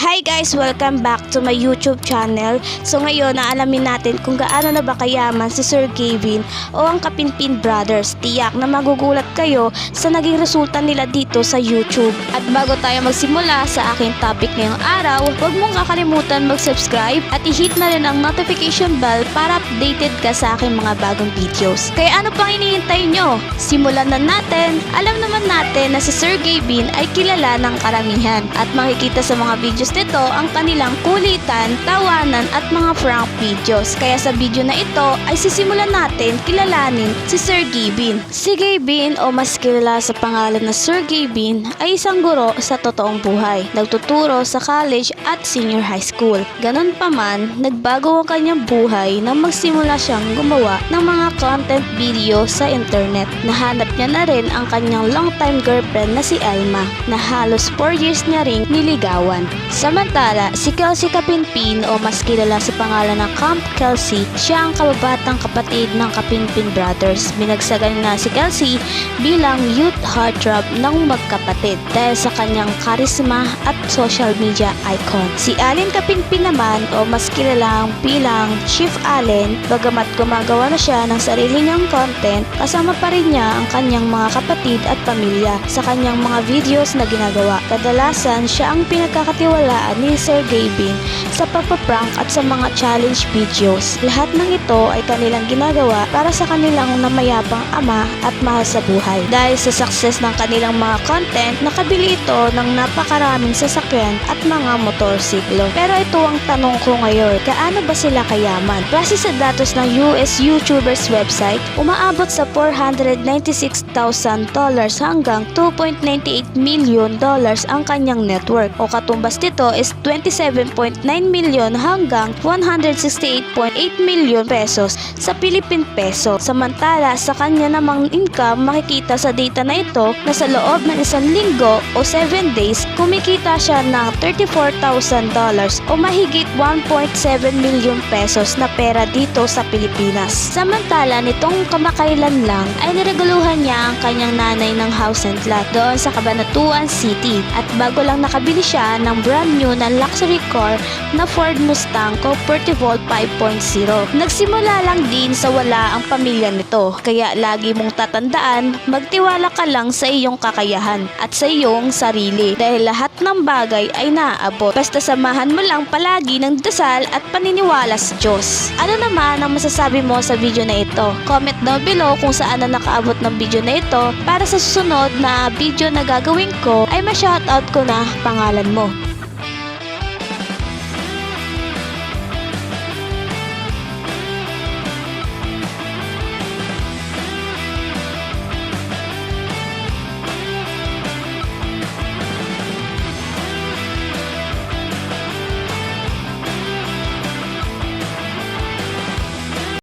Hi guys! Welcome back to my YouTube channel. So ngayon, naalamin natin kung gaano na ba kayaman si Sir Gavin o ang Kapinpin Brothers. Tiyak na magugulat kayo sa naging resulta nila dito sa YouTube. At bago tayo magsimula sa aking topic ngayong araw, huwag mong kakalimutan mag-subscribe at i-hit na rin ang notification bell para updated ka sa aking mga bagong videos. Kaya ano pang hinihintay nyo? Simulan na natin! Alam naman natin na si Sir Gavin ay kilala ng karamihan at makikita sa mga videos nito ang kanilang kulitan, tawanan at mga prank videos. Kaya sa video na ito ay sisimulan natin kilalanin si Sir Gavin. Si Gavin o mas kilala sa pangalan na Sir Gavin ay isang guro sa totoong buhay. Nagtuturo sa college at senior high school. Ganon pa man, nagbago ang kanyang buhay nang magsimula siyang gumawa ng mga content video sa internet. Nahanap niya na rin ang kanyang long-time girlfriend na si Alma na halos 4 years niya ring niligawan. Samantala, si Kelsey Kapinpin o mas kilala sa pangalan ng Camp Kelsey, siya ang kababatang kapatid ng Kapinpin Brothers. Binagsagan na si Kelsey bilang youth heartthrob ng magkapatid dahil sa kanyang karisma at social media icon. Si Allen Kapinpin naman o mas kilala bilang Chief Allen, bagamat gumagawa na siya ng sarili niyang content, kasama pa rin niya ang kanyang mga kapatid at pamilya sa kanyang mga videos na ginagawa. Kadalasan siya ang pinagkakatiwalaan ni Sir Gavin sa pagpaprank at sa mga challenge videos. Lahat ng ito ay kanilang ginagawa para sa kanilang namayapang ama at mahal sa buhay. Dahil sa success ng kanilang mga content, nakabili ito ng napakaraming sasakyan at mga motorsiklo. Pero ito ang tanong ko ngayon, gaano ba sila kayaman? Base sa datos ng US YouTubers website, umaabot sa $496,000 hanggang $2.98 million ang kanyang network o katumbas nito is 27.9 million hanggang 168.8 million pesos sa Philippine peso. Samantala, sa kanya namang income, makikita sa data na ito na sa loob ng isang linggo o 7 days, kumikita siya ng $34,000 o mahigit 1.7 million pesos na pera dito sa Pilipinas. Samantala, nitong kamakailan lang ay nireguluhan niya ang kanyang nanay ng house and lot doon sa Cabanatuan City at bago lang nakabili siya ng brand new na luxury car na Ford Mustang Convertible 5.0. Nagsimula lang din sa wala ang pamilya nito, kaya lagi mong tatandaan, magtiwala ka lang sa iyong kakayahan at sa iyong sarili dahil lahat ng bagay ay naaabot. Basta samahan mo lang palagi ng dasal at paniniwala sa Diyos. Ano naman ang masasabi mo sa video na ito? Comment down below kung saan na nakaabot ng video na ito para sa susunod na video na gagawin ko ay ma-shoutout ko na pangalan mo.